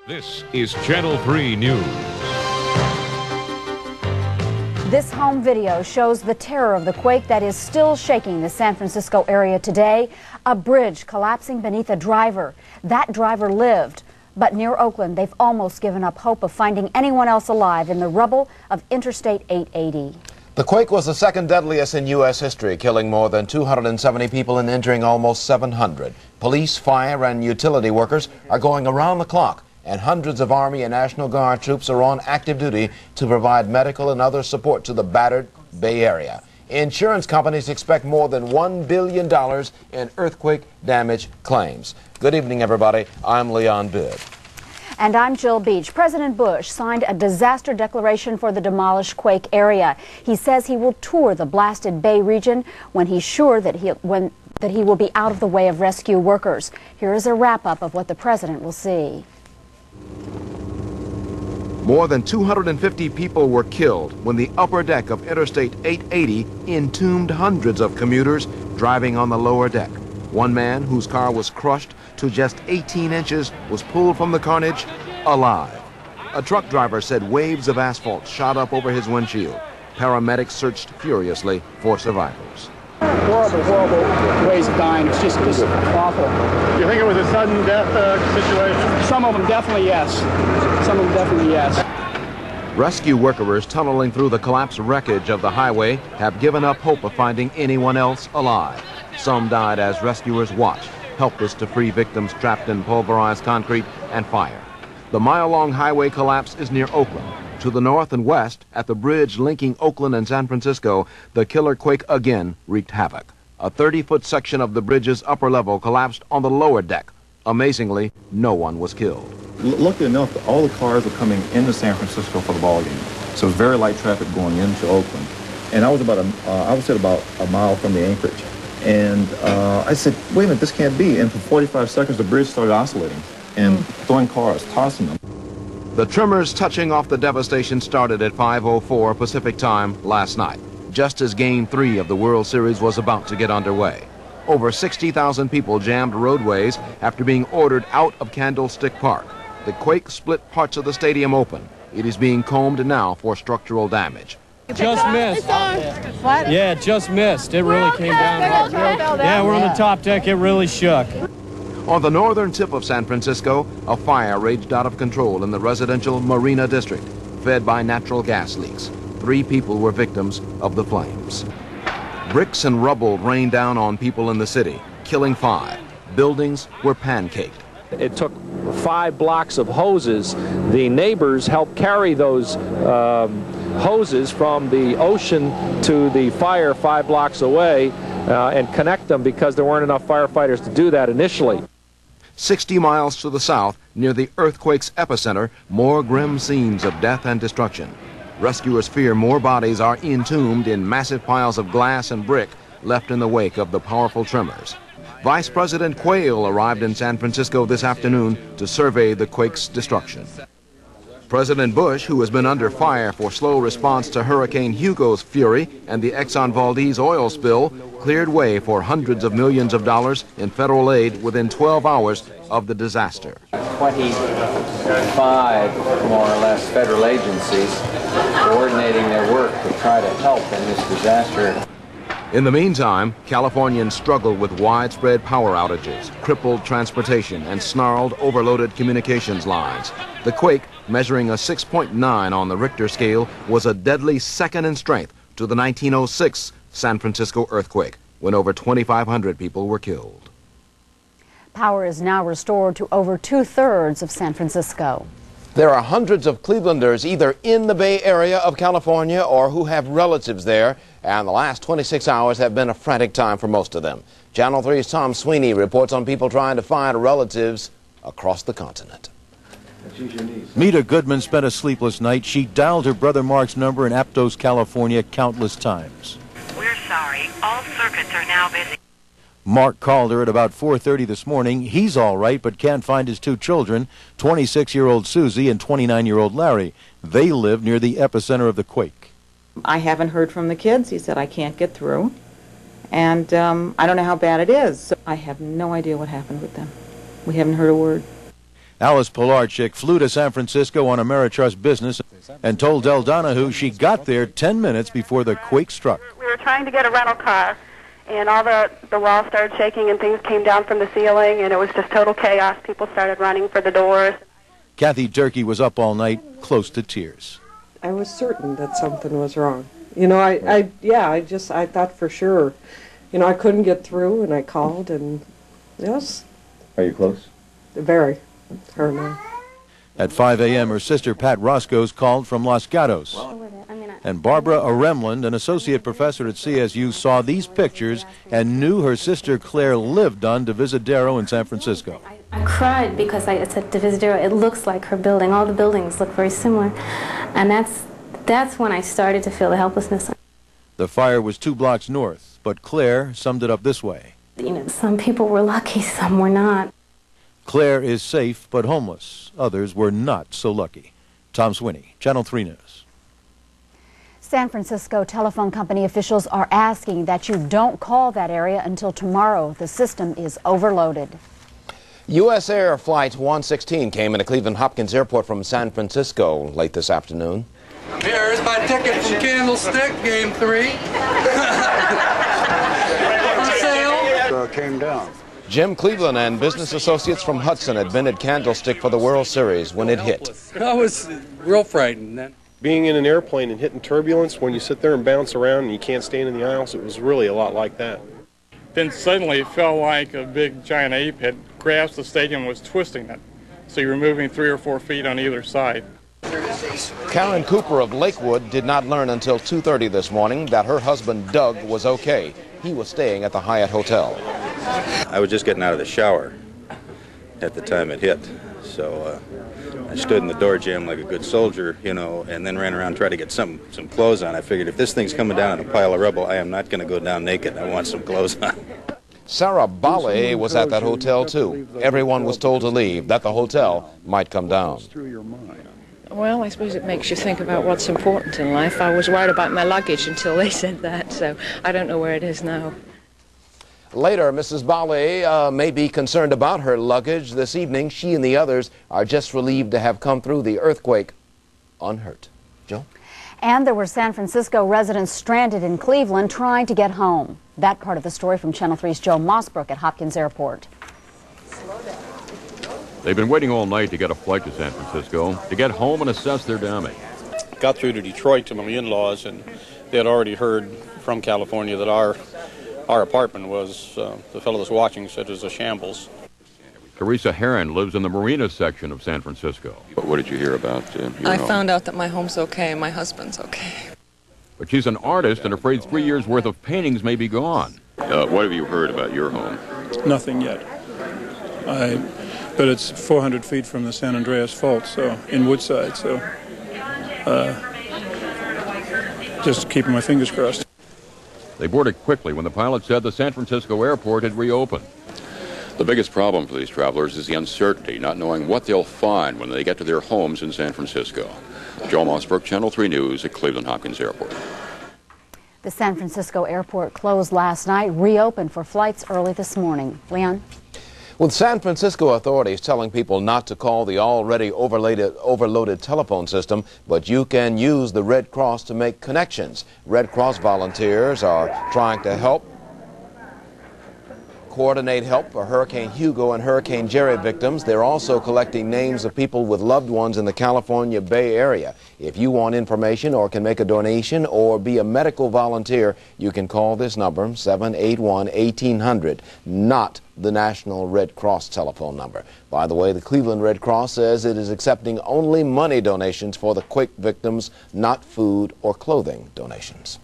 This is Channel 3 News. This home video shows the terror of the quake that is still shaking the San Francisco area today. A bridge collapsing beneath a driver. That driver lived. But near Oakland, they've almost given up hope of finding anyone else alive in the rubble of Interstate 880. The quake was the second deadliest in U.S. history, killing more than 270 people and injuring almost 700. Police, fire, and utility workers are going around the clock, and hundreds of Army and National Guard troops are on active duty to provide medical and other support to the battered Bay Area. Insurance companies expect more than $1 billion in earthquake damage claims. Good evening, everybody. I'm Leon Bidd. And I'm Jill Beach. President Bush signed a disaster declaration for the demolished quake area. He says he will tour the blasted Bay region when he's sure that he will be out of the way of rescue workers. Here is a wrap-up of what the president will see. More than 250 people were killed when the upper deck of Interstate 880 entombed hundreds of commuters driving on the lower deck. One man whose car was crushed to just 18 inches was pulled from the carnage alive. A truck driver said waves of asphalt shot up over his windshield. Paramedics searched furiously for survivors. Horrible, horrible ways of dying. It's just awful. You think it was a sudden death situation? Some of them definitely yes. Some of them definitely yes. Rescue workers tunneling through the collapsed wreckage of the highway have given up hope of finding anyone else alive. Some died as rescuers watched, helpless to free victims trapped in pulverized concrete and fire. The mile-long highway collapse is near Oakland. To the north and west, at the bridge linking Oakland and San Francisco, the killer quake again wreaked havoc. A 30-foot section of the bridge's upper level collapsed on the lower deck. Amazingly, no one was killed. Luckily enough, all the cars were coming into San Francisco for the ball game, so it was very light traffic going into Oakland. And I was about a mile from the anchorage, and I said, "Wait a minute, this can't be." And for 45 seconds, the bridge started oscillating and throwing cars, tossing them. The tremors touching off the devastation started at 5:04 Pacific time last night, just as Game 3 of the World Series was about to get underway. Over 60,000 people jammed roadways after being ordered out of Candlestick Park. The quake split parts of the stadium open. It is being combed now for structural damage. Just missed. What? Yeah, just missed. It really came down hard. Yeah, we're on the top deck. It really shook. On the northern tip of San Francisco, a fire raged out of control in the residential Marina district, fed by natural gas leaks. 3 people were victims of the flames. Bricks and rubble rained down on people in the city, killing 5. Buildings were pancaked. It took 5 blocks of hoses. The neighbors helped carry those hoses from the ocean to the fire 5 blocks away and connect them because there weren't enough firefighters to do that initially. 60 miles to the south, near the earthquake's epicenter, more grim scenes of death and destruction. Rescuers fear more bodies are entombed in massive piles of glass and brick left in the wake of the powerful tremors. Vice President Quayle arrived in San Francisco this afternoon to survey the quake's destruction. President Bush, who has been under fire for slow response to Hurricane Hugo's fury and the Exxon Valdez oil spill, cleared way for hundreds of millions of dollars in federal aid within 12 hours of the disaster. 25, more or less, federal agencies coordinating their work to try to help in this disaster. In the meantime, Californians struggled with widespread power outages, crippled transportation, and snarled, overloaded communications lines. The quake, measuring a 6.9 on the Richter scale, was a deadly second in strength to the 1906 San Francisco earthquake, when over 2,500 people were killed. Power is now restored to over 2/3 of San Francisco. There are hundreds of Clevelanders either in the Bay Area of California or who have relatives there, and the last 26 hours have been a frantic time for most of them. Channel 3's Tom Sweeney reports on people trying to find relatives across the continent. Mita Goodman spent a sleepless night. She dialed her brother Mark's number in Aptos, California countless times. We're sorry. All circuits are now busy. Mark called her at about 4:30 this morning. He's all right, but can't find his 2 children, 26-year-old Susie and 29-year-old Larry. They live near the epicenter of the quake. I haven't heard from the kids. He said, I can't get through. And I don't know how bad it is. So I have no idea what happened with them. We haven't heard a word. Alice Pilarchik flew to San Francisco on Ameritrust business and told Del Donahue she got there 10 minutes before the quake struck. We were trying to get a rental car, and all the walls started shaking and things came down from the ceiling, and it was just total chaos. People started running for the doors. Kathy Turkey was up all night, close to tears. I was certain that something was wrong. You know, I thought for sure. You know, I couldn't get through, and I called, and yes. Are you close? Very. Her and I. At 5 a.m., her sister Pat Roscoe's called from Los Gatos. And Barbara Aremland, an associate professor at CSU, saw these pictures and knew her sister Claire lived on Divisadero in San Francisco. I cried because I said Divisadero, it looks like her building. All the buildings look very similar. And that's when I started to feel the helplessness. The fire was 2 blocks north, but Claire summed it up this way. You know, some people were lucky, some were not. Claire is safe but homeless. Others were not so lucky. Tom Swinney, Channel 3 News. San Francisco telephone company officials are asking that you don't call that area until tomorrow. The system is overloaded. U.S. Air Flight 116 came into Cleveland Hopkins Airport from San Francisco late this afternoon. Here's my ticket from Candlestick, Game 3. On sale. Came down. Jim Cleveland and business associates from Hudson admitted Candlestick for the World Series when it hit. I was real frightened. Being in an airplane and hitting turbulence, when you sit there and bounce around and you can't stand in the aisles, it was really a lot like that. Then suddenly it felt like a big giant ape had grasped the stadium and was twisting it. So you were moving 3 or 4 feet on either side. Karen Cooper of Lakewood did not learn until 2:30 this morning that her husband Doug was okay. He was staying at the Hyatt Hotel. I was just getting out of the shower at the time it hit, so I stood in the door jamb like a good soldier, you know, and then ran around and tried to get some clothes on. I figured if this thing's coming down in a pile of rubble, I am not going to go down naked. I want some clothes on. Sarah Bale was at that hotel too. Everyone was told to leave, that the hotel might come down. Well, I suppose it makes you think about what's important in life. I was worried about my luggage until they said that, so I don't know where it is now. Later, Mrs. Bale may be concerned about her luggage. This evening, she and the others are just relieved to have come through the earthquake unhurt. Joe? And there were San Francisco residents stranded in Cleveland trying to get home. That part of the story from Channel 3's Joe Mossbrook at Hopkins Airport. They've been waiting all night to get a flight to San Francisco to get home and assess their damage. Got through to Detroit to my in-laws, and they had already heard from California that our apartment was, the fellow that's watching said it was a shambles. Teresa Heron lives in the marina section of San Francisco. What did you hear about your I home? found out that my home's okay and my husband's okay. But she's an artist and afraid 3 years' worth of paintings may be gone. What have you heard about your home? Nothing yet. But it's 400 feet from the San Andreas Fault, so in Woodside, so just keeping my fingers crossed. They boarded quickly when the pilot said the San Francisco airport had reopened. The biggest problem for these travelers is the uncertainty, not knowing what they'll find when they get to their homes in San Francisco. Joe Mossbrook, Channel 3 News at Cleveland Hopkins Airport. The San Francisco airport closed last night, reopened for flights early this morning. Leon? With San Francisco authorities telling people not to call the already overloaded telephone system, but you can use the Red Cross to make connections. Red Cross volunteers are trying to coordinate help for Hurricane Hugo and Hurricane Jerry victims. They're also collecting names of people with loved ones in the California Bay Area. If you want information or can make a donation or be a medical volunteer, you can call this number, 781-1800, not the National Red Cross telephone number. By the way, the Cleveland Red Cross says it is accepting only money donations for the quake victims, not food or clothing donations.